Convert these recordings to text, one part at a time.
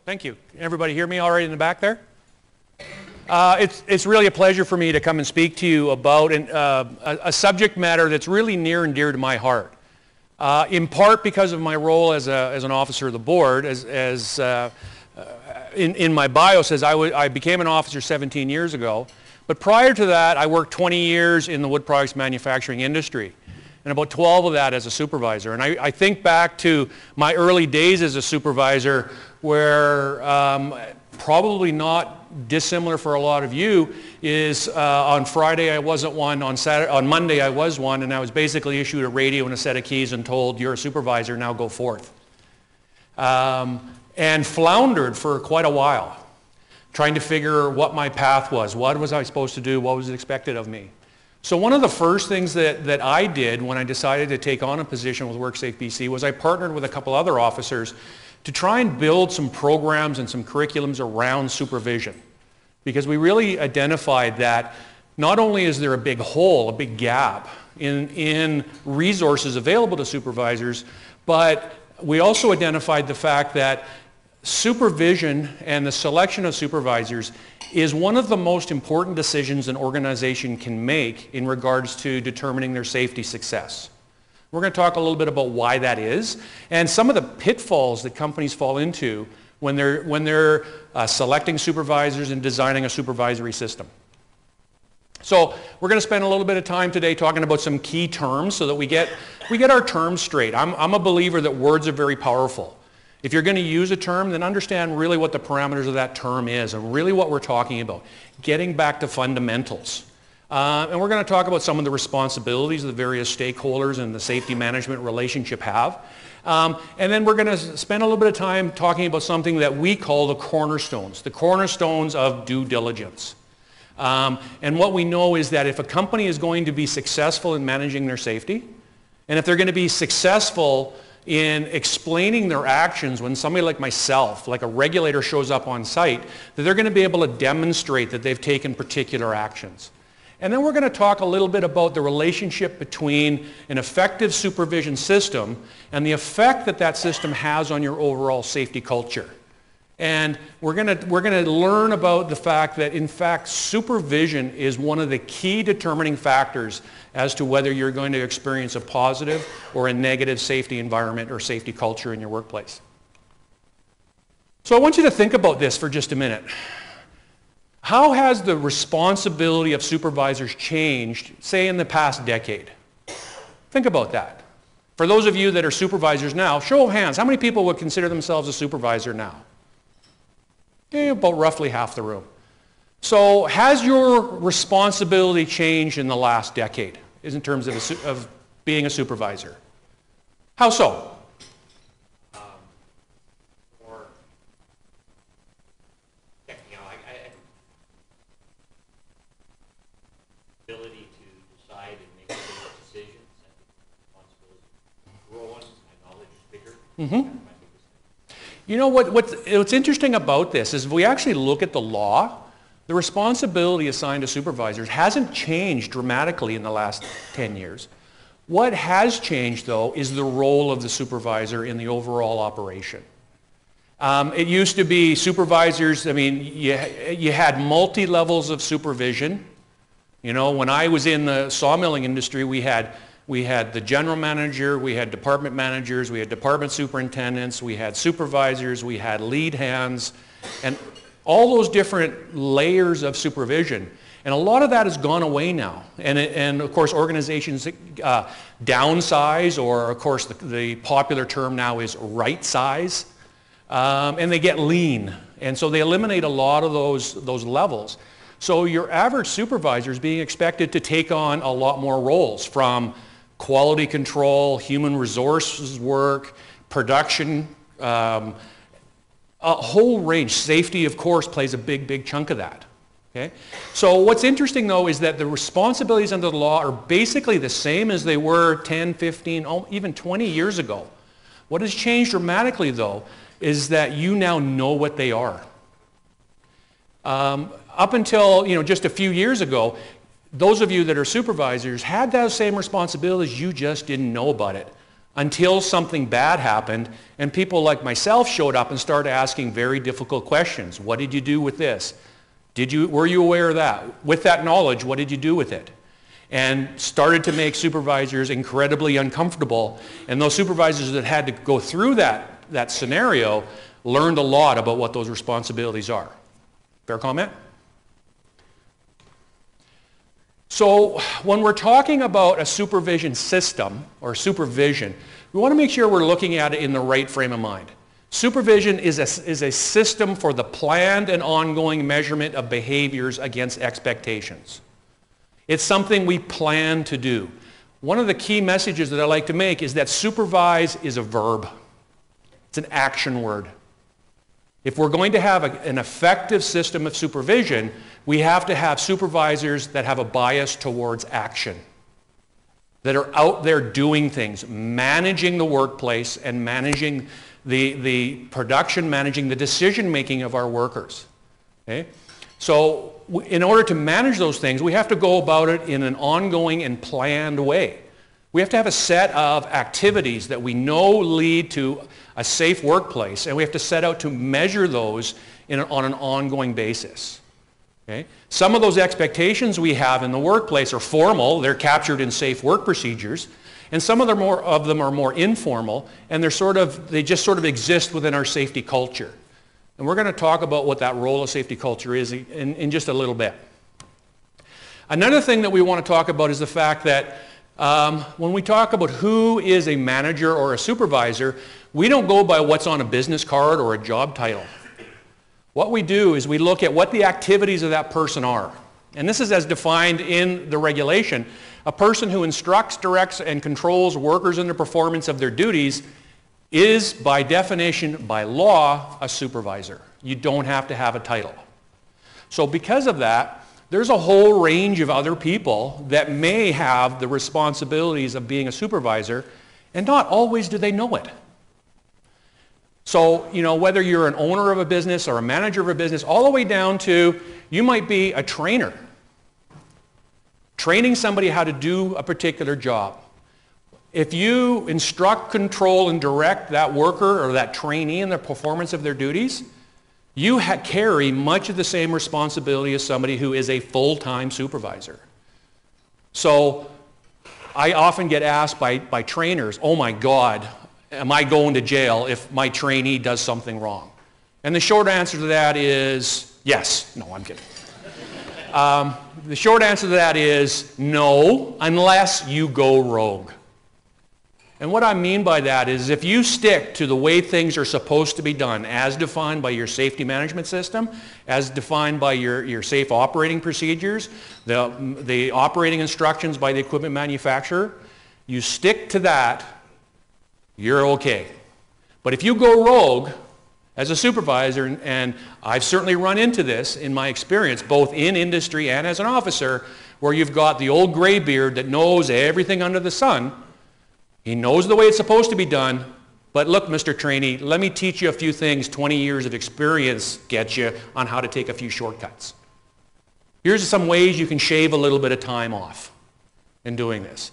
Thank you. Can everybody hear me all right in the back there? It's really a pleasure for me to come and speak to you about a subject matter that's really near and dear to my heart. In part because of my role as an officer of the board, in my bio says I became an officer 17 years ago, but prior to that I worked 20 years in the wood products manufacturing industry, and about 12 of that as a supervisor. And I think back to my early days as a supervisor where probably not dissimilar for a lot of you is on Friday I wasn't one, on Monday I was one, and I was basically issued a radio and a set of keys and told, you're a supervisor, now go forth. And floundered for quite a while, trying to figure what my path was. What was I supposed to do? What was expected of me? So one of the first things that I did when I decided to take on a position with WorkSafeBC was I partnered with a couple other officers to try and build some programs and some curriculums around supervision. Because we really identified that not only is there a big hole, a big gap in resources available to supervisors, but we also identified the fact that supervision and the selection of supervisors is one of the most important decisions an organization can make in regards to determining their safety success. We're going to talk a little bit about why that is and some of the pitfalls that companies fall into when they're selecting supervisors and designing a supervisory system. So we're going to spend a little bit of time today talking about some key terms so that we get our terms straight. I'm a believer that words are very powerful. If you're going to use a term, then understand really what the parameters of that term is and really what we're talking about. Getting back to fundamentals. And we're going to talk about some of the responsibilities the various stakeholders and the safety management relationship have. And then we're going to spend a little bit of time talking about something that we call the cornerstones of due diligence. And what we know is that if a company is going to be successful in managing their safety, and if they're going to be successful in explaining their actions when somebody like myself, like a regulator shows up on site, that they're going to be able to demonstrate that they've taken particular actions. And then we're going to talk a little bit about the relationship between an effective supervision system and the effect that that system has on your overall safety culture. And we're going to learn about the fact that, in fact, supervision is one of the key determining factors as to whether you're going to experience a positive or a negative safety environment or safety culture in your workplace. So I want you to think about this for just a minute. How has the responsibility of supervisors changed, say, in the past decade? Think about that. For those of you that are supervisors now, show of hands, how many people would consider themselves a supervisor now? About roughly half the room. So has your responsibility changed in the last decade in terms of being a supervisor? How so? Ability to decide and make decisions, responsibility growing, my knowledge is bigger. Mm-hmm. You know what's interesting about this is if we actually look at the law, the responsibility assigned to supervisors hasn't changed dramatically in the last 10 years. What has changed, though, is the role of the supervisor in the overall operation. It used to be supervisors, I mean, you had multi-levels of supervision. You know, when I was in the sawmilling industry, we had the general manager, we had department managers, we had department superintendents, we had supervisors, we had lead hands, and all those different layers of supervision. And a lot of that has gone away now. And of course, organizations downsize, or of course, the popular term now is right size, and they get lean. And so they eliminate a lot of those levels. So your average supervisor is being expected to take on a lot more roles, from quality control, human resources work, production, a whole range. Safety, of course, plays a big chunk of that. Okay? So what's interesting, though, is that the responsibilities under the law are basically the same as they were 10, 15, even 20 years ago. What has changed dramatically, though, is that you now know what they are. Up until just a few years ago, those of you that are supervisors had those same responsibilities, you just didn't know about it until something bad happened and people like myself showed up and started asking very difficult questions. What did you do with this? Were you aware of that? With that knowledge, what did you do with it? And started to make supervisors incredibly uncomfortable. And those supervisors that had to go through that scenario learned a lot about what those responsibilities are. Fair comment? So when we're talking about a supervision system or supervision, we want to make sure we're looking at it in the right frame of mind. Supervision is a system for the planned and ongoing measurement of behaviors against expectations. It's something we plan to do. One of the key messages that I like to make is that supervise is a verb. It's an action word. If we're going to have an effective system of supervision, we have to have supervisors that have a bias towards action, that are out there doing things, managing the workplace and managing the production, managing the decision-making of our workers. Okay? So in order to manage those things, we have to go about it in an ongoing and planned way. We have to have a set of activities that we know lead to a safe workplace, and we have to set out to measure those on an ongoing basis. Okay? Some of those expectations we have in the workplace are formal. They're captured in safe work procedures. And some of them are more informal, and they just sort of exist within our safety culture. And we're going to talk about what that role of safety culture is in just a little bit. Another thing that we want to talk about is the fact that when we talk about who is a manager or a supervisor, we don't go by what's on a business card or a job title. What we do is we look at what the activities of that person are. And this is as defined in the regulation. A person who instructs, directs, and controls workers in the performance of their duties is, by definition, by law, a supervisor. You don't have to have a title. So because of that, there's a whole range of other people that may have the responsibilities of being a supervisor, and not always do they know it. So, whether you're an owner of a business or a manager of a business, all the way down to you might be a trainer, training somebody how to do a particular job. If you instruct, control, and direct that worker or that trainee in the performance of their duties, you carry much of the same responsibility as somebody who is a full-time supervisor. So I often get asked by trainers, oh my God, am I going to jail if my trainee does something wrong? And the short answer to that is yes. No, I'm kidding. The short answer to that is no, unless you go rogue. And what I mean by that is if you stick to the way things are supposed to be done, as defined by your safety management system, as defined by your safe operating procedures, the operating instructions by the equipment manufacturer, you stick to that, you're okay. But if you go rogue as a supervisor, and I've certainly run into this in my experience, both in industry and as an officer, where you've got the old gray beard that knows everything under the sun. He knows the way it's supposed to be done, but look, Mr. Trainee, let me teach you a few things 20 years of experience get you on how to take a few shortcuts. Here's some ways you can shave a little bit of time off in doing this.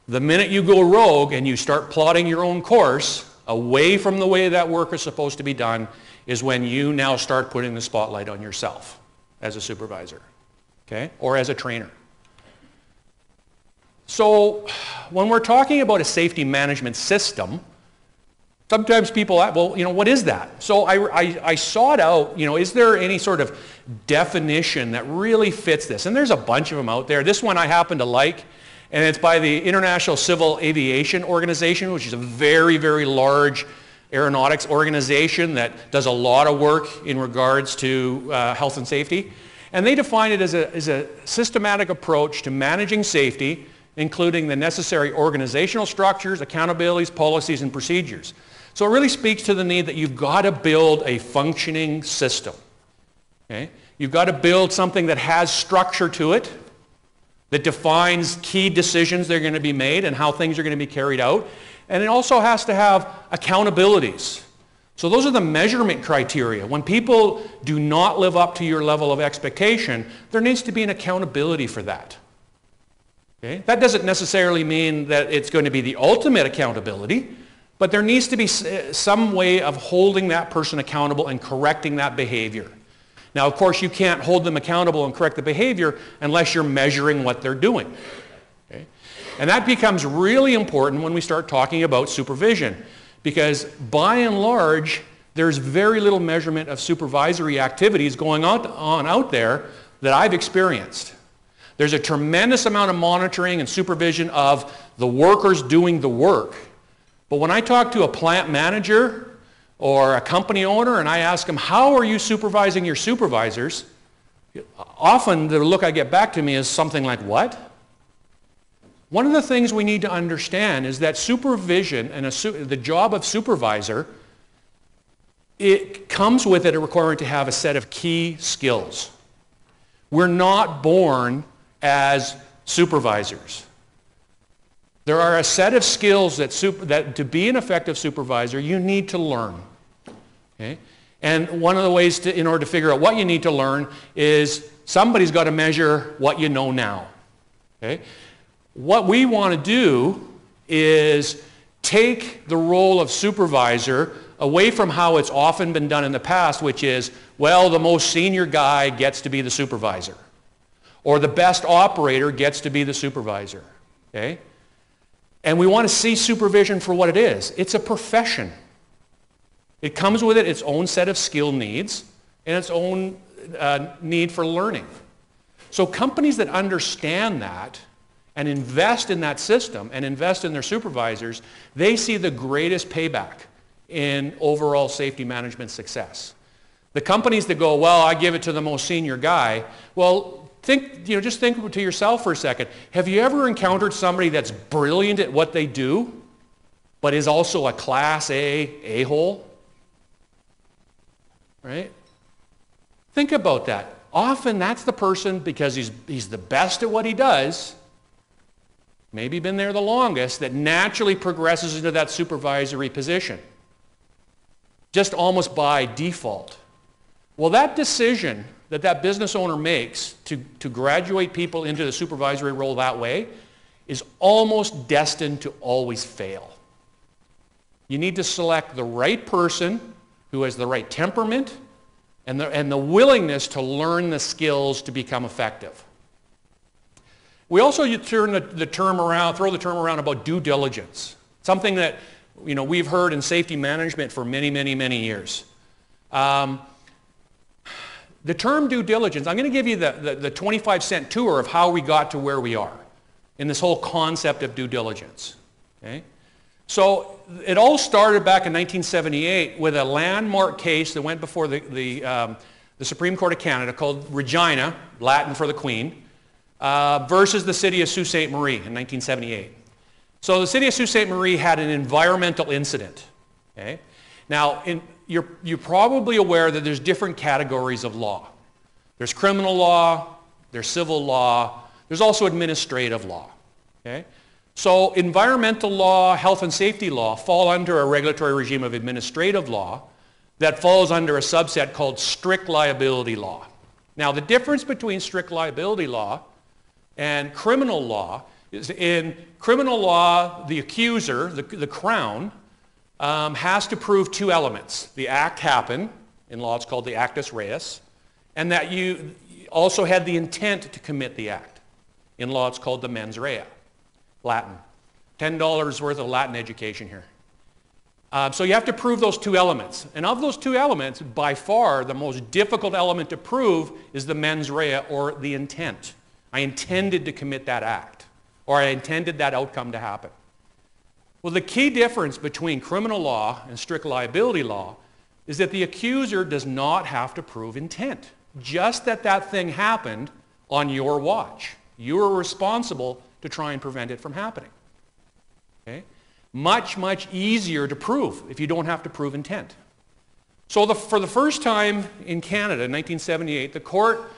The minute you go rogue and you start plotting your own course away from the way that work is supposed to be done is when you now start putting the spotlight on yourself as a supervisor, okay, or as a trainer. So when we're talking about a safety management system, sometimes people ask, well, what is that? So I sought out, is there any sort of definition that really fits this? And there's a bunch of them out there. This one I happen to like, and it's by the International Civil Aviation Organization, which is a very, very large aeronautics organization that does a lot of work in regards to health and safety. And they define it as a systematic approach to managing safety, including the necessary organizational structures, accountabilities, policies, and procedures. So it really speaks to the need that you've got to build a functioning system. Okay? You've got to build something that has structure to it, that defines key decisions that are going to be made and how things are going to be carried out. And it also has to have accountabilities. So those are the measurement criteria. When people do not live up to your level of expectation, there needs to be an accountability for that. Okay? That doesn't necessarily mean that it's going to be the ultimate accountability, but there needs to be some way of holding that person accountable and correcting that behavior. Now, of course, you can't hold them accountable and correct the behavior unless you're measuring what they're doing. Okay? And that becomes really important when we start talking about supervision, because by and large, there's very little measurement of supervisory activities going on out there that I've experienced. There's a tremendous amount of monitoring and supervision of the workers doing the work. But when I talk to a plant manager or a company owner and I ask them, how are you supervising your supervisors? Often the look I get back to me is something like, what? One of the things we need to understand is that supervision and the job of supervisor, it comes with it a requirement to have a set of key skills. We're not born as supervisors. There are a set of skills that to be an effective supervisor, you need to learn. Okay? And one of the ways in order to figure out what you need to learn is somebody's got to measure what you know now. Okay? What we want to do is take the role of supervisor away from how it's often been done in the past, which is, well, the most senior guy gets to be the supervisor, or the best operator gets to be the supervisor. Okay? And we want to see supervision for what it is. It's a profession. It comes with its own set of skill needs and its own need for learning. So companies that understand that and invest in that system and invest in their supervisors, they see the greatest payback in overall safety management success. The companies that go, well, I give it to the most senior guy, well, just think to yourself for a second. Have you ever encountered somebody that's brilliant at what they do, but is also a class A-hole? Right? Think about that. Often that's the person, because he's the best at what he does, maybe been there the longest, that naturally progresses into that supervisory position, just almost by default. Well, that decision that business owner makes to graduate people into the supervisory role that way is almost destined to always fail. You need to select the right person who has the right temperament and the willingness to learn the skills to become effective. We also throw the term around about due diligence, something that we've heard in safety management for many, many, many years. The term due diligence, I'm going to give you the 25-cent tour of how we got to where we are in this whole concept of due diligence. Okay? So it all started back in 1978 with a landmark case that went before the Supreme Court of Canada called Regina, Latin for the Queen, versus the city of Sault Ste. Marie in 1978. So the city of Sault Ste. Marie had an environmental incident. Okay? Now, you're probably aware that there's different categories of law. There's criminal law, there's civil law, there's also administrative law. Okay? So environmental law, health and safety law fall under a regulatory regime of administrative law that falls under a subset called strict liability law. Now, the difference between strict liability law and criminal law is in criminal law, the accuser, the Crown, has to prove two elements. The act happened, in law it's called the actus reus, and that you also had the intent to commit the act. In law it's called the mens rea, Latin. $10 worth of Latin education here. So you have to prove those two elements. And of those two elements, by far the most difficult element to prove is the mens rea, or the intent. I intended to commit that act, or I intended that outcome to happen. Well, the key difference between criminal law and strict liability law is that the accuser does not have to prove intent. Just that thing happened on your watch. You are responsible to try and prevent it from happening. Okay? Much, much easier to prove if you don't have to prove intent. So for the first time in Canada in 1978, the court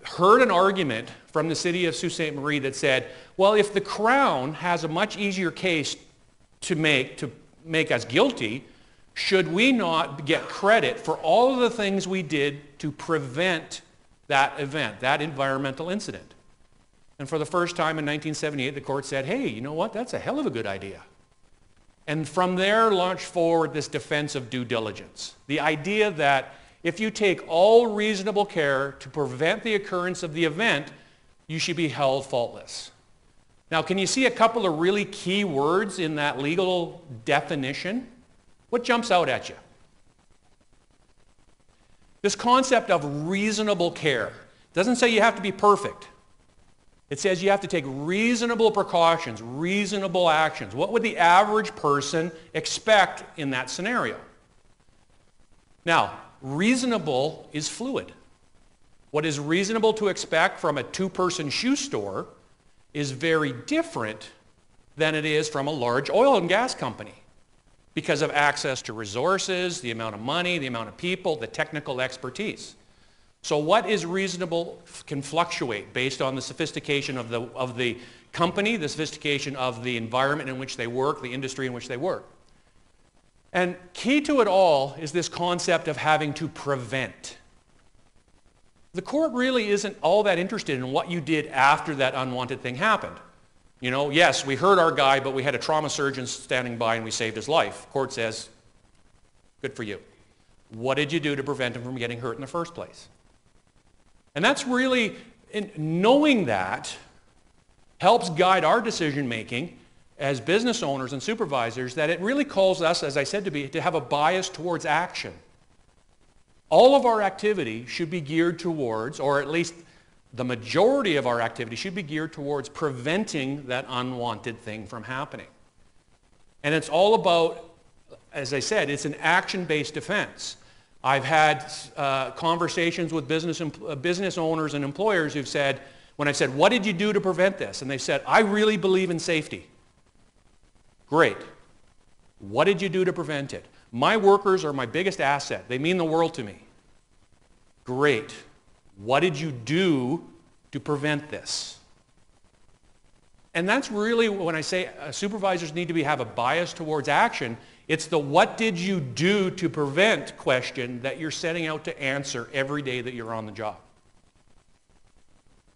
heard an argument from the city of Sault Ste. Marie that said, well, if the Crown has a much easier case to make us guilty, should we not get credit for all of the things we did to prevent that event, that environmental incident? And for the first time in 1978, the court said, hey, you know what, that's a hell of a good idea. And from there launched forward this defense of due diligence. The idea that if you take all reasonable care to prevent the occurrence of the event, you should be held faultless. Now, can you see a couple of really key words in that legal definition? What jumps out at you? This concept of reasonable care. It doesn't say you have to be perfect. It says you have to take reasonable precautions, reasonable actions. What would the average person expect in that scenario? Now, reasonable is fluid. What is reasonable to expect from a two-person shoe store is very different than it is from a large oil and gas company because of access to resources, the amount of money, the amount of people, the technical expertise. So what is reasonable can fluctuate based on the sophistication of the company, the sophistication of the environment in which they work, the industry in which they work. And key to it all is this concept of having to prevent. The court really isn't all that interested in what you did after that unwanted thing happened. You know, yes, we hurt our guy, but we had a trauma surgeon standing by and we saved his life. Court says, good for you. What did you do to prevent him from getting hurt in the first place? And that's really, knowing that helps guide our decision making as business owners and supervisors, that it really calls us, as I said, to have a bias towards action. All of our activity should be geared towards, or at least the majority of our activity should be geared towards preventing that unwanted thing from happening. And it's all about, as I said, it's an action-based defense. I've had conversations with business owners and employers who've said, when I said, what did you do to prevent this? And they said, I really believe in safety. Great. What did you do to prevent it? My workers are my biggest asset. They mean the world to me. Great. What did you do to prevent this? And that's really when I say supervisors need to have a bias towards action. It's the what did you do to prevent question that you're setting out to answer every day that you're on the job.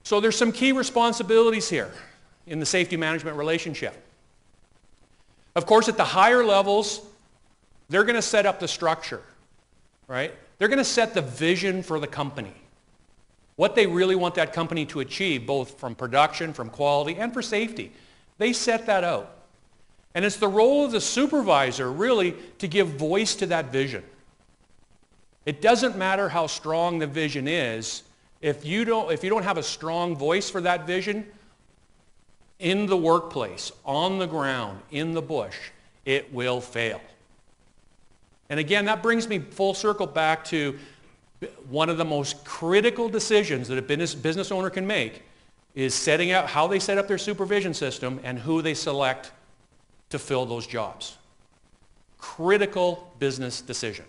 So there's some key responsibilities here in the safety management relationship. Of course, at the higher levels, they're going to set up the structure, right? They're going to set the vision for the company. What they really want that company to achieve, both from production, from quality, and for safety. They set that out. And it's the role of the supervisor, really, to give voice to that vision. It doesn't matter how strong the vision is. If you don't have a strong voice for that vision, in the workplace, on the ground, in the bush, it will fail. And again, that brings me full circle back to one of the most critical decisions that a business owner can make is setting out how they set up their supervision system and who they select to fill those jobs. Critical business decision.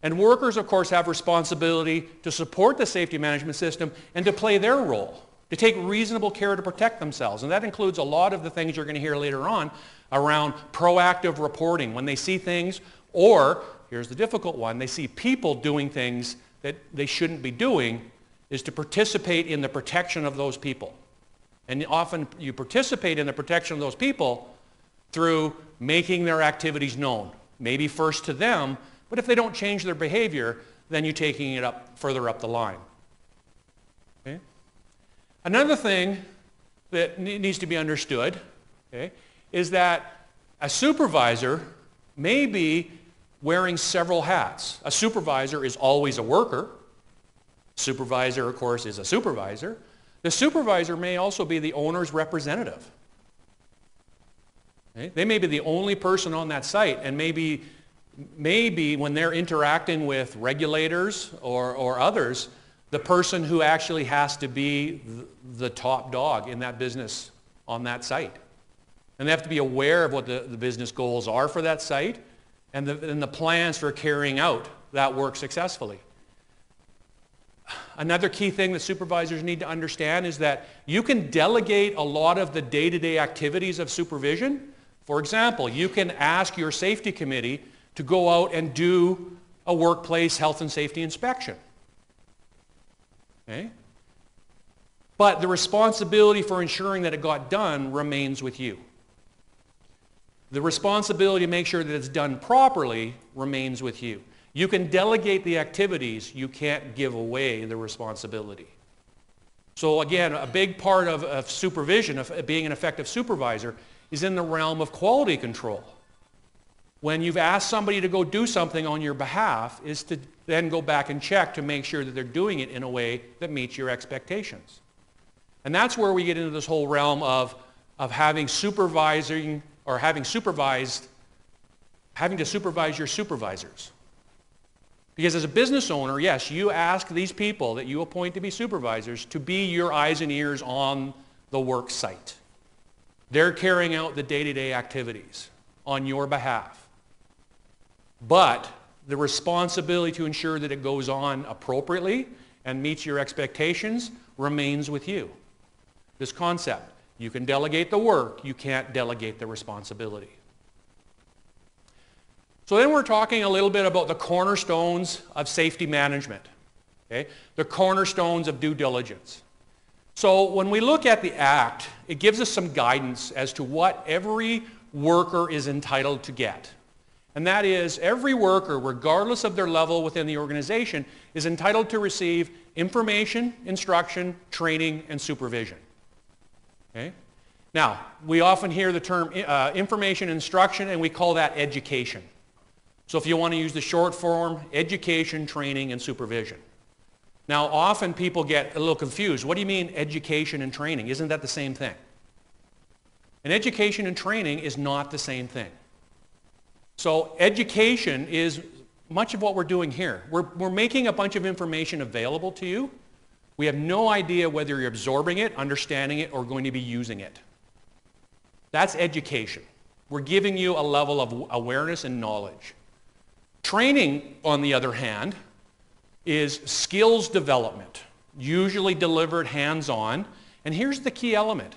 And workers, of course, have responsibility to support the safety management system and to play their role, to take reasonable care to protect themselves. And that includes a lot of the things you're going to hear later on around proactive reporting. When they see things, or, here's the difficult one, they see people doing things that they shouldn't be doing, is to participate in the protection of those people. And often you participate in the protection of those people through making their activities known. Maybe first to them, but if they don't change their behavior, then you're taking it up further up the line. Okay? Another thing that needs to be understood, okay, is that a supervisor may be wearing several hats. A supervisor is always a worker. Supervisor, of course, is a supervisor. The supervisor may also be the owner's representative. Okay? They may be the only person on that site, and maybe when they're interacting with regulators or others, the person who actually has to be the top dog in that business on that site. And they have to be aware of what the business goals are for that site and the plans for carrying out that work successfully. Another key thing that supervisors need to understand is that you can delegate a lot of the day-to-day activities of supervision. For example, you can ask your safety committee to go out and do a workplace health and safety inspection. Okay? But the responsibility for ensuring that it got done remains with you. The responsibility to make sure that it's done properly remains with you. You can delegate the activities, you can't give away the responsibility. So again, a big part of supervision, of being an effective supervisor, is in the realm of quality control. When you've asked somebody to go do something on your behalf, is to then go back and check to make sure that they're doing it in a way that meets your expectations. And that's where we get into this whole realm of having supervising, or having to supervise your supervisors. Because as a business owner, yes, you ask these people that you appoint to be supervisors to be your eyes and ears on the work site. They're carrying out the day-to-day activities on your behalf. But the responsibility to ensure that it goes on appropriately and meets your expectations remains with you. This concept, you can delegate the work, you can't delegate the responsibility. So then we're talking a little bit about the cornerstones of safety management, okay? The cornerstones of due diligence. So when we look at the Act, it gives us some guidance as to what every worker is entitled to get. And that is, every worker, regardless of their level within the organization, is entitled to receive information, instruction, training, and supervision. Okay? Now, we often hear the term information, instruction, and we call that education. So if you want to use the short form, education, training, and supervision. Now, often people get a little confused. What do you mean education and training? Isn't that the same thing? And education and training is not the same thing. So education is much of what we're doing here. We're making a bunch of information available to you. We have no idea whether you're absorbing it, understanding it, or going to be using it. That's education. We're giving you a level of awareness and knowledge. Training, on the other hand, is skills development, usually delivered hands-on. And here's the key element.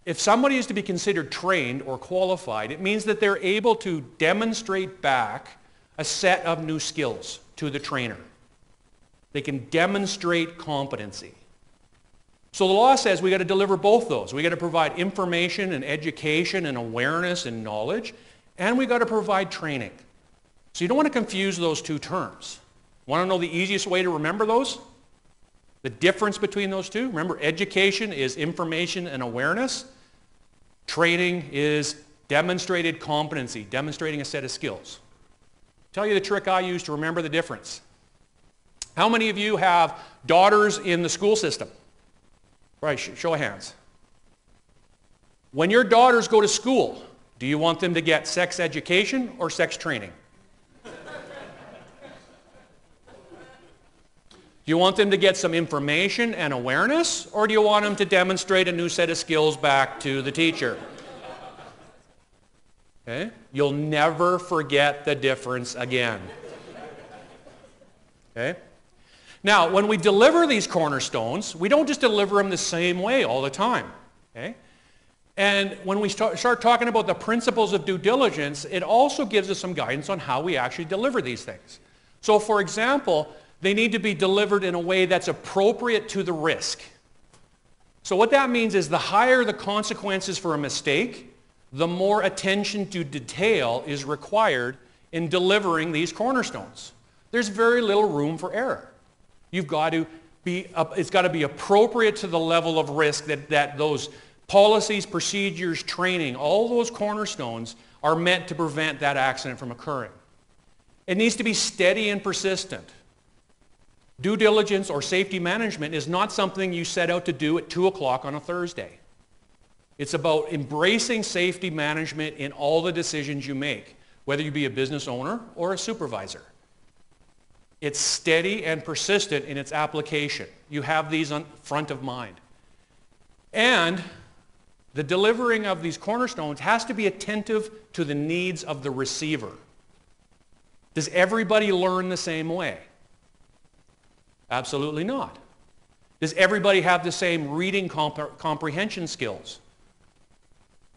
If somebody is to be considered trained or qualified, it means that they're able to demonstrate back a set of new skills to the trainer. They can demonstrate competency. So the law says we got to deliver both those. We got to provide information and education and awareness and knowledge, and we got to provide training. So you don't want to confuse those two terms. Want to know the easiest way to remember those? The difference between those two? Remember, education is information and awareness. Training is demonstrated competency, demonstrating a set of skills. I'll tell you the trick I use to remember the difference. How many of you have daughters in the school system? Right, show of hands. When your daughters go to school, do you want them to get sex education or sex training? Do you want them to get some information and awareness, or do you want them to demonstrate a new set of skills back to the teacher? Okay? You'll never forget the difference again. Okay? Now, when we deliver these cornerstones, we don't just deliver them the same way all the time. Okay? And when we start talking about the principles of due diligence, it also gives us some guidance on how we actually deliver these things. So, for example, they need to be delivered in a way that's appropriate to the risk. So what that means is the higher the consequences for a mistake, the more attention to detail is required in delivering these cornerstones. There's very little room for error. You've got to be, it's got to be appropriate to the level of risk that those policies, procedures, training, all those cornerstones are meant to prevent that accident from occurring. It needs to be steady and persistent. Due diligence or safety management is not something you set out to do at 2 o'clock on a Thursday. It's about embracing safety management in all the decisions you make, whether you be a business owner or a supervisor. It's steady and persistent in its application. You have these on front of mind. And the delivering of these cornerstones has to be attentive to the needs of the receiver. Does everybody learn the same way? Absolutely not. Does everybody have the same reading comprehension skills?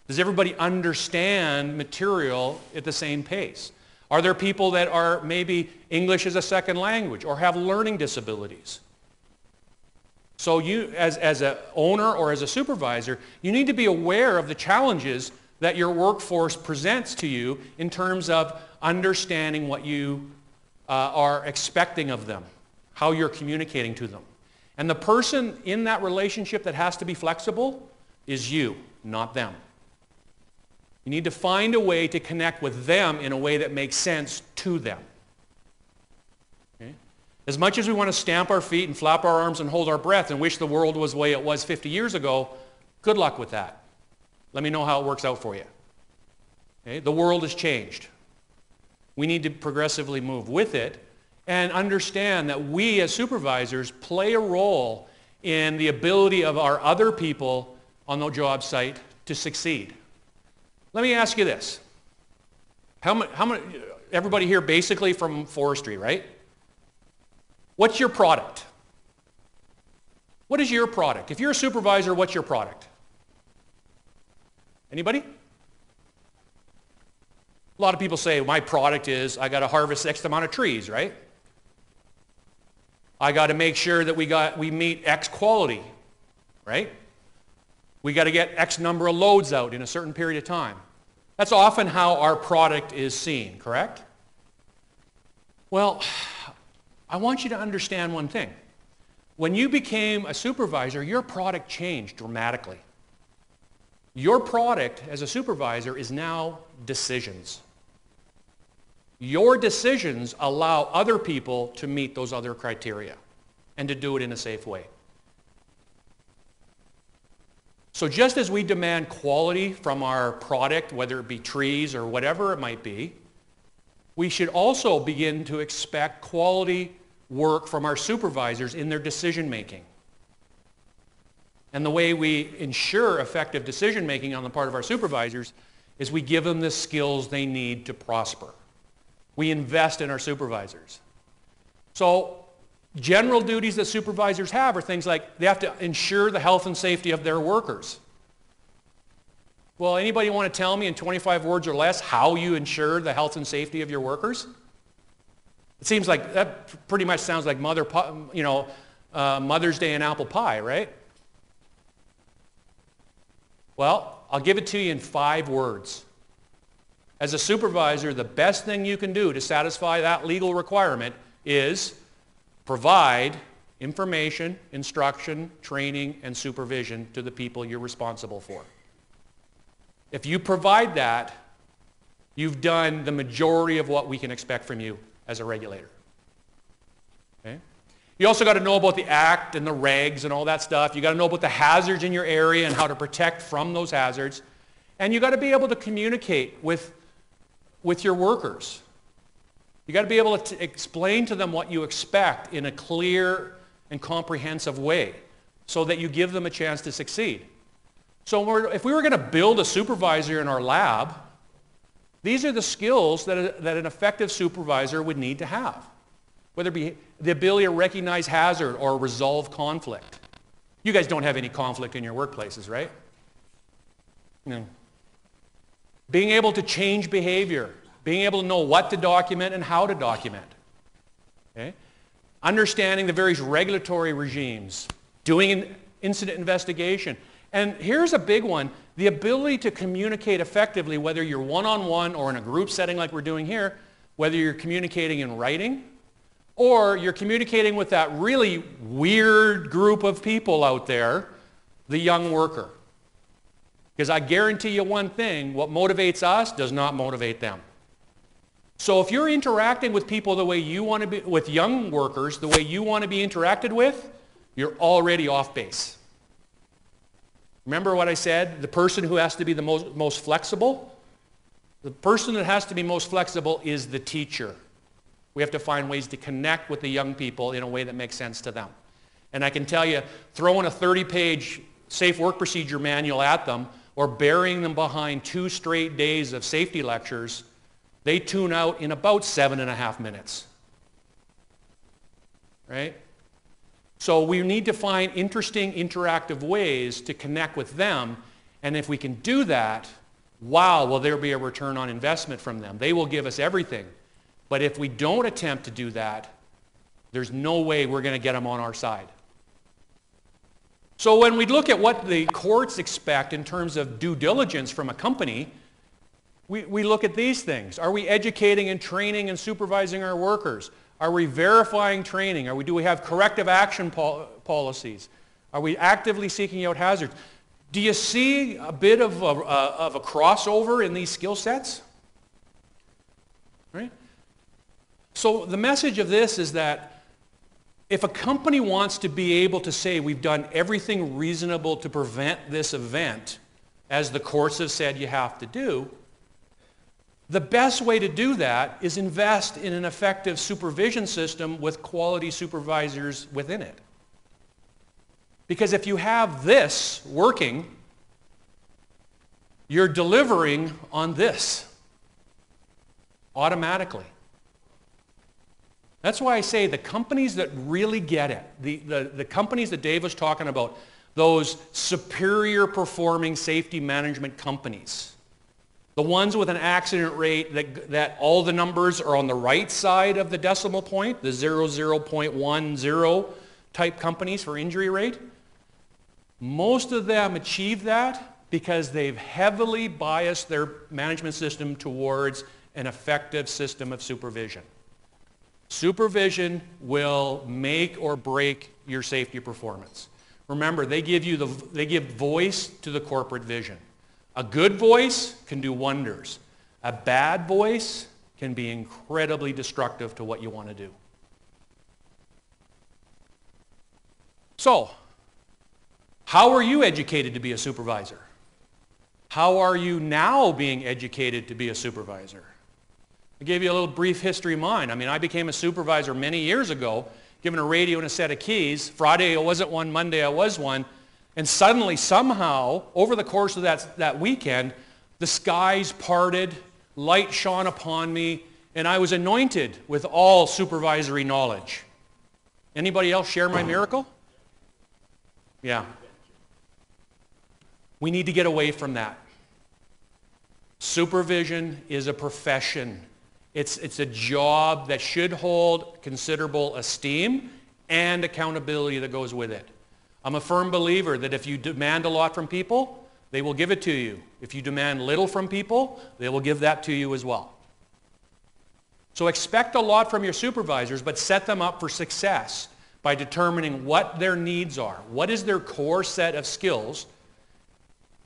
Does everybody understand material at the same pace? Are there people that are maybe English as a second language or have learning disabilities? So you, as an owner or as a supervisor, you need to be aware of the challenges that your workforce presents to you in terms of understanding what you are expecting of them, how you're communicating to them. And the person in that relationship that has to be flexible is you, not them. You need to find a way to connect with them in a way that makes sense to them. Okay? As much as we want to stamp our feet and flap our arms and hold our breath and wish the world was the way it was 50 years ago, good luck with that. Let me know how it works out for you. Okay? The world has changed. We need to progressively move with it and understand that we as supervisors play a role in the ability of our other people on the job site to succeed. Let me ask you this. How many, everybody here basically from forestry, right? What's your product? What is your product? If you're a supervisor, what's your product? Anybody? A lot of people say, my product is, I got to harvest X amount of trees, right? I got to make sure that we meet X quality, right? We got to get X number of loads out in a certain period of time. That's often how our product is seen, correct? Well, I want you to understand one thing. When you became a supervisor, your product changed dramatically. Your product as a supervisor is now decisions. Your decisions allow other people to meet those other criteria and to do it in a safe way. So just as we demand quality from our product, whether it be trees or whatever it might be, we should also begin to expect quality work from our supervisors in their decision making. And the way we ensure effective decision making on the part of our supervisors is we give them the skills they need to prosper. We invest in our supervisors. So general duties that supervisors have are things like they have to ensure the health and safety of their workers. Well, anybody want to tell me in 25 words or less how you ensure the health and safety of your workers? It seems like that pretty much sounds like Mother's Day and apple pie, right? Well, I'll give it to you in 5 words. As a supervisor, the best thing you can do to satisfy that legal requirement is provide information, instruction, training, and supervision to the people you're responsible for. If you provide that, you've done the majority of what we can expect from you as a regulator. Okay? You also got to know about the Act and the regs and all that stuff. You got to know about the hazards in your area and how to protect from those hazards. And you got to be able to communicate with your workers. You got to be able to explain to them what you expect in a clear and comprehensive way so that you give them a chance to succeed. So if we were going to build a supervisor in our lab, these are the skills that an effective supervisor would need to have, whether it be the ability to recognize hazard or resolve conflict. You guys don't have any conflict in your workplaces, right? No. Being able to change behavior, being able to know what to document and how to document. Okay? Understanding the various regulatory regimes, doing an incident investigation. And here's a big one, the ability to communicate effectively, whether you're one-on-one or in a group setting like we're doing here, whether you're communicating in writing or you're communicating with that really weird group of people out there, the young worker. Because I guarantee you one thing, what motivates us does not motivate them. So if you're interacting with people the way you want to be, with young workers, the way you want to be interacted with, you're already off base. Remember what I said? The person who has to be the most flexible? The person that has to be most flexible is the teacher. We have to find ways to connect with the young people in a way that makes sense to them. And I can tell you, throwing a 30-page safe work procedure manual at them or burying them behind 2 straight days of safety lectures, they tune out in about 7.5 minutes. Right? So we need to find interesting, interactive ways to connect with them. And if we can do that, wow, will there be a return on investment from them. They will give us everything. But if we don't attempt to do that, there's no way we're going to get them on our side. So when we look at what the courts expect in terms of due diligence from a company, we look at these things. Are we educating and training and supervising our workers? Are we verifying training? Do we have corrective action policies? Are we actively seeking out hazards? Do you see a bit of a crossover in these skill sets? Right? So the message of this is that if a company wants to be able to say we've done everything reasonable to prevent this event, as the courts have said you have to do, the best way to do that is invest in an effective supervision system with quality supervisors within it. Because if you have this working, you're delivering on this automatically. That's why I say the companies that really get it, the companies that Dave was talking about, those superior performing safety management companies, the ones with an accident rate that all the numbers are on the right side of the decimal point, the 0.10 type companies for injury rate, most of them achieve that because they've heavily biased their management system towards an effective system of supervision. Supervision will make or break your safety performance. Remember, they give voice to the corporate vision. A good voice can do wonders. A bad voice can be incredibly destructive to what you want to do. So, how are you educated to be a supervisor? How are you now being educated to be a supervisor? I gave you a little brief history of mine. I mean, I became a supervisor many years ago, given a radio and a set of keys. Friday I wasn't one, Monday I was one. And suddenly, somehow, over the course of that weekend, the skies parted, light shone upon me, and I was anointed with all supervisory knowledge. Anybody else share my miracle? Yeah. We need to get away from that. Supervision is a profession. It's a job that should hold considerable esteem and accountability that goes with it. I'm a firm believer that if you demand a lot from people, they will give it to you. If you demand little from people, they will give that to you as well. So expect a lot from your supervisors, but set them up for success by determining what their needs are. What is their core set of skills?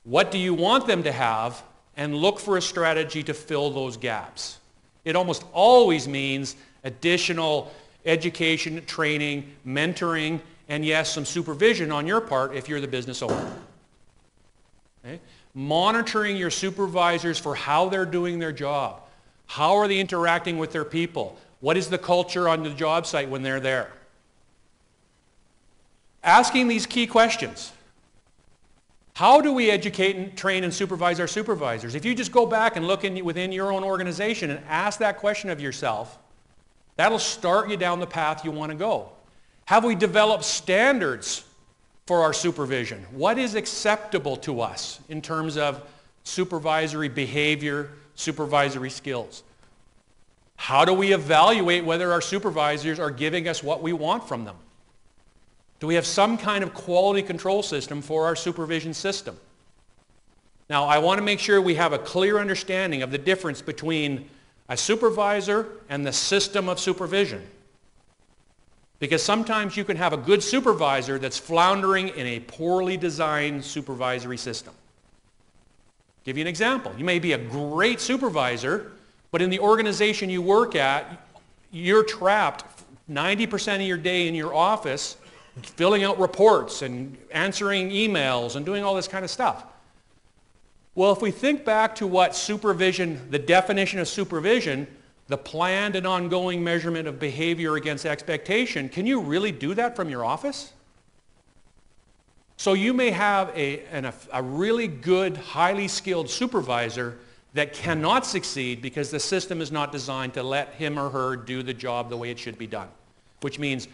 What do you want them to have? And look for a strategy to fill those gaps. It almost always means additional education, training, mentoring, and yes, some supervision on your part if you're the business owner. Okay? Monitoring your supervisors for how they're doing their job. How are they interacting with their people? What is the culture on the job site when they're there? Asking these key questions. How do we educate and train and supervise our supervisors? If you just go back and look within your own organization and ask that question of yourself, that'll start you down the path you want to go. Have we developed standards for our supervision? What is acceptable to us in terms of supervisory behavior, supervisory skills? How do we evaluate whether our supervisors are giving us what we want from them? Do we have some kind of quality control system for our supervision system? Now, I want to make sure we have a clear understanding of the difference between a supervisor and the system of supervision. Because sometimes you can have a good supervisor that's floundering in a poorly designed supervisory system. I'll give you an example. You may be a great supervisor, but in the organization you work at, you're trapped 90% of your day in your office filling out reports and answering emails and doing all this kind of stuff. Well, if we think back to what supervision, the definition of supervision, the planned and ongoing measurement of behavior against expectation, can you really do that from your office? So you may have a really good, highly skilled supervisor that cannot succeed because the system is not designed to let him or her do the job the way it should be done, which means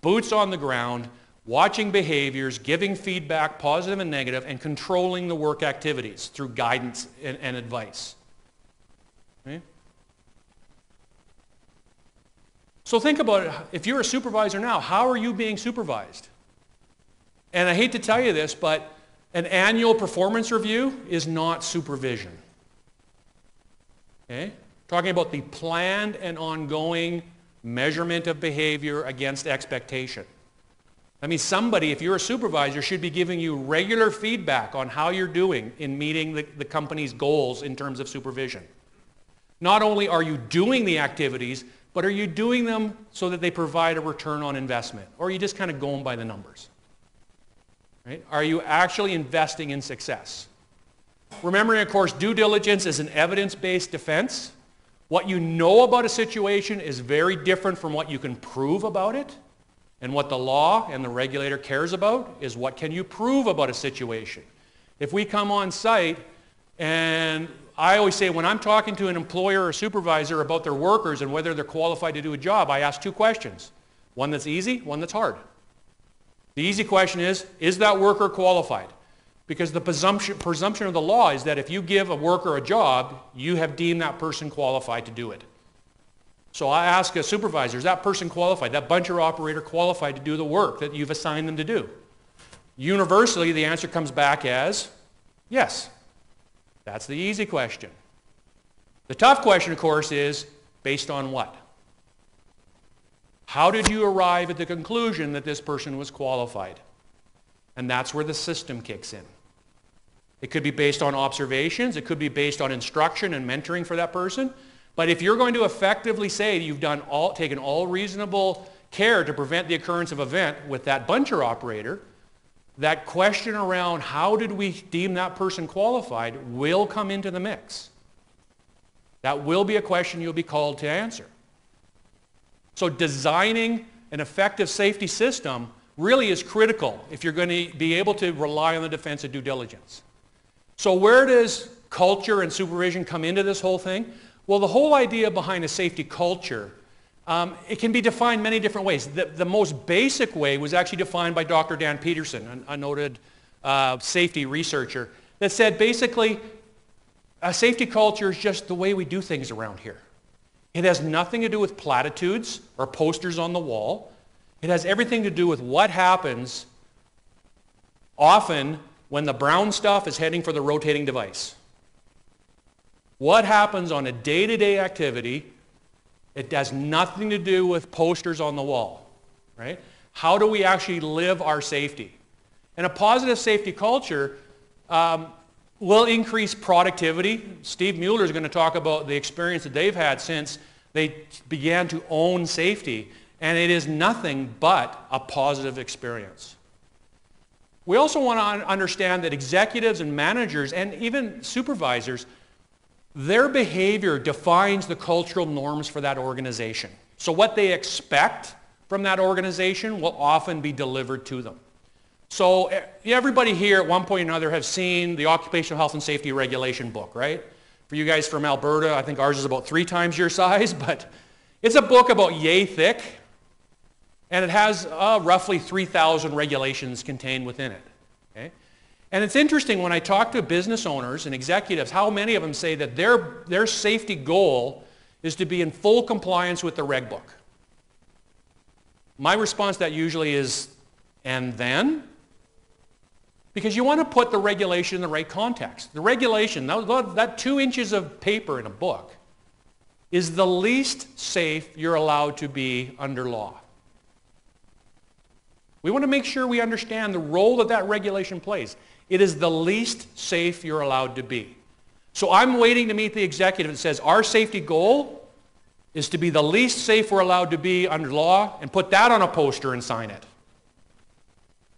boots on the ground, watching behaviors, giving feedback, positive and negative, and controlling the work activities through guidance and advice. Okay? So think about it. If you're a supervisor now, how are you being supervised? And I hate to tell you this, but an annual performance review is not supervision. Okay? Talking about the planned and ongoing measurement of behavior against expectation. I mean, somebody, if you're a supervisor, should be giving you regular feedback on how you're doing in meeting the company's goals in terms of supervision. Not only are you doing the activities, but are you doing them so that they provide a return on investment? Or are you just kind of going by the numbers? Right? Are you actually investing in success? Remembering, of course, due diligence is an evidence-based defense. What you know about a situation is very different from what you can prove about it. And what the law and the regulator cares about is what can you prove about a situation. If we come on site, and I always say when I'm talking to an employer or supervisor about their workers and whether they're qualified to do a job, I ask two questions. One that's easy, one that's hard. The easy question is that worker qualified? Because the presumption of the law is that if you give a worker a job, you have deemed that person qualified to do it. So I ask a supervisor, is that person qualified, that buncher operator qualified to do the work that you've assigned them to do? Universally, the answer comes back as yes. That's the easy question. The tough question, of course, is based on what? How did you arrive at the conclusion that this person was qualified? And that's where the system kicks in. It could be based on observations. It could be based on instruction and mentoring for that person. But if you're going to effectively say you've taken all reasonable care to prevent the occurrence of an event with that buncher operator, that question around how did we deem that person qualified will come into the mix. That will be a question you'll be called to answer. So designing an effective safety system really is critical if you're going to be able to rely on the defense of due diligence. So where does culture and supervision come into this whole thing? Well, the whole idea behind a safety culture, it can be defined many different ways. The most basic way was actually defined by Dr. Dan Peterson, a noted safety researcher, that said basically a safety culture is just the way we do things around here. It has nothing to do with platitudes or posters on the wall. It has everything to do with what happens often when the brown stuff is heading for the rotating device. What happens on a day-to-day activity, it has nothing to do with posters on the wall, right? How do we actually live our safety? And a positive safety culture will increase productivity. Steve Mueller is going to talk about the experience that they've had since they began to own safety, and it is nothing but a positive experience. We also want to understand that executives and managers and even supervisors, their behavior defines the cultural norms for that organization. So what they expect from that organization will often be delivered to them. So everybody here at one point or another have seen the Occupational Health and Safety Regulation book, right? For you guys from Alberta, I think ours is about 3 times your size, but it's a book about yay thick, and it has roughly 3,000 regulations contained within it. Okay? And it's interesting when I talk to business owners and executives, how many of them say that their safety goal is to be in full compliance with the reg book. My response to that usually is, and then? Because you want to put the regulation in the right context. The regulation, that 2 inches of paper in a book, is the least safe you're allowed to be under law. We want to make sure we understand the role that that regulation plays. It is the least safe you're allowed to be. So I'm waiting to meet the executive that says our safety goal is to be the least safe we're allowed to be under law, and put that on a poster and sign it.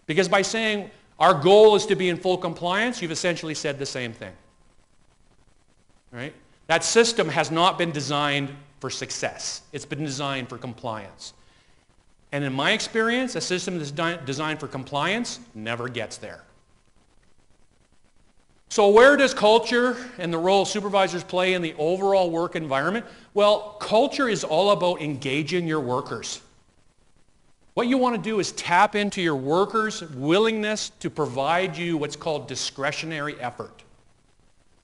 Because by saying our goal is to be in full compliance, you've essentially said the same thing. Right? That system has not been designed for success. It's been designed for compliance. And in my experience, a system that's designed for compliance never gets there. So where does culture and the role of supervisors play in the overall work environment? Well, culture is all about engaging your workers. What you want to do is tap into your workers' willingness to provide you what's called discretionary effort.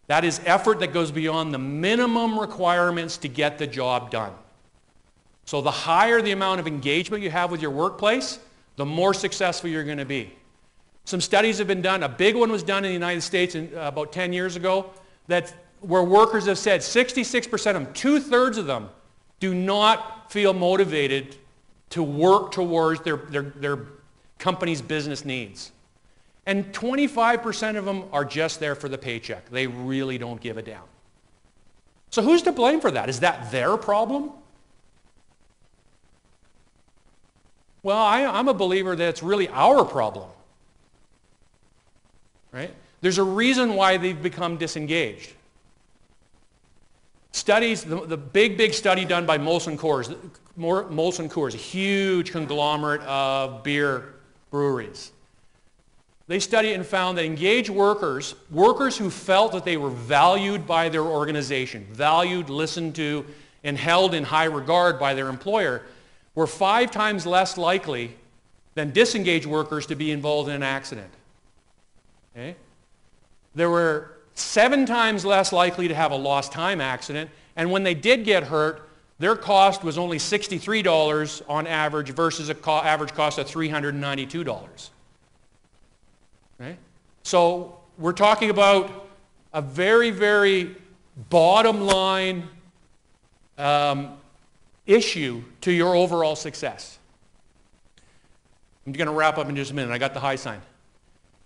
That is effort that goes beyond the minimum requirements to get the job done. So the higher the amount of engagement you have with your workplace, the more successful you're going to be. Some studies have been done. A big one was done in the United States about 10 years ago, where workers have said 66% of them, 2/3 of them, do not feel motivated to work towards their company's business needs. And 25% of them are just there for the paycheck. They really don't give a damn. So who's to blame for that? Is that their problem? Well, I'm a believer that it's really our problem. Right? There's a reason why they've become disengaged. Studies, the big study done by Molson Coors, a huge conglomerate of beer breweries. They studied and found that engaged workers who felt that they were valued by their organization, valued, listened to, and held in high regard by their employer, were 5 times less likely than disengaged workers to be involved in an accident. Okay? There were 7 times less likely to have a lost time accident, and when they did get hurt, their cost was only $63 on average versus an average cost of $392. Okay? So we're talking about a very, very bottom line issue to your overall success. I'm going to wrap up in just a minute. I got the high sign.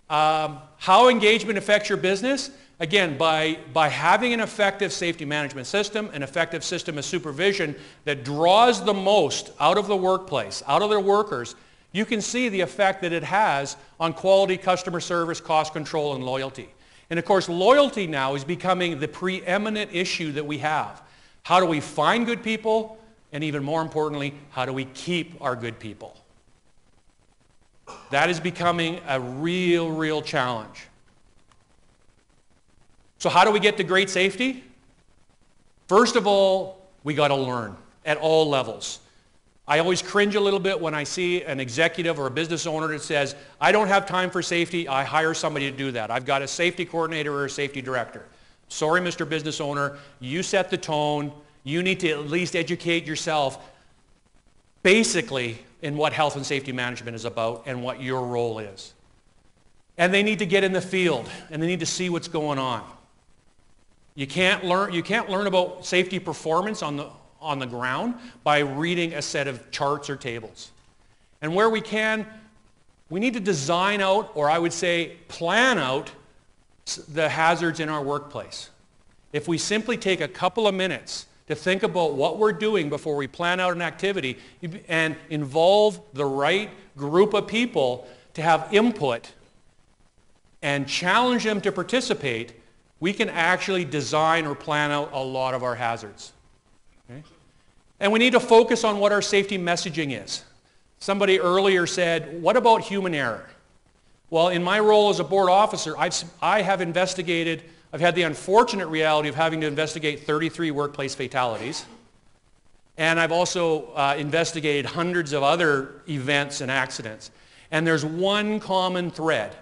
How engagement affects your business? Again, by having an effective safety management system, an effective system of supervision that draws the most out of the workplace, out of their workers, you can see the effect that it has on quality, customer service, cost control, and loyalty. And of course, loyalty now is becoming the preeminent issue that we have. How do we find good people? And even more importantly, how do we keep our good people? That is becoming a real challenge. So how do we get to great safety? First of all, we got to learn at all levels. I always cringe a little bit when I see an executive or a business owner that says, I don't have time for safety, I hire somebody to do that. I've got a safety coordinator or a safety director. Sorry, Mr. Business Owner, you set the tone. You need to at least educate yourself basically in what health and safety management is about and what your role is. And they need to get in the field and they need to see what's going on. You can't learn about safety performance on the ground by reading a set of charts or tables. And where we can, we need to design out, or I would say plan out, the hazards in our workplace. If we simply take a couple of minutes to think about what we're doing before we plan out an activity and involve the right group of people to have input and challenge them to participate, we can actually design or plan out a lot of our hazards. Okay? And we need to focus on what our safety messaging is. Somebody earlier said, what about human error? Well, in my role as a board officer, I have investigated, I've had the unfortunate reality of having to investigate 33 workplace fatalities. And I've also investigated hundreds of other events and accidents. And there's one common thread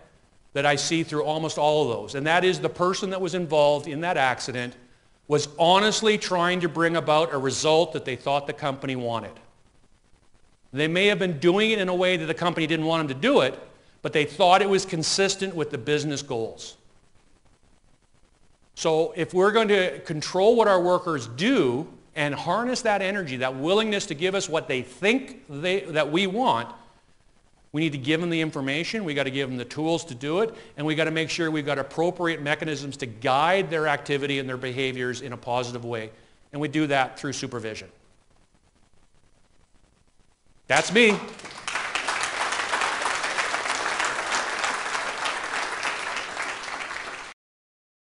that I see through almost all of those, and that is the person that was involved in that accident was honestly trying to bring about a result that they thought the company wanted. They may have been doing it in a way that the company didn't want them to do it, but they thought it was consistent with the business goals. So if we're going to control what our workers do and harness that energy, that willingness to give us what they think that we want, we need to give them the information, we got to give them the tools to do it, and we got to make sure we've got appropriate mechanisms to guide their activity and their behaviors in a positive way. And we do that through supervision. That's me.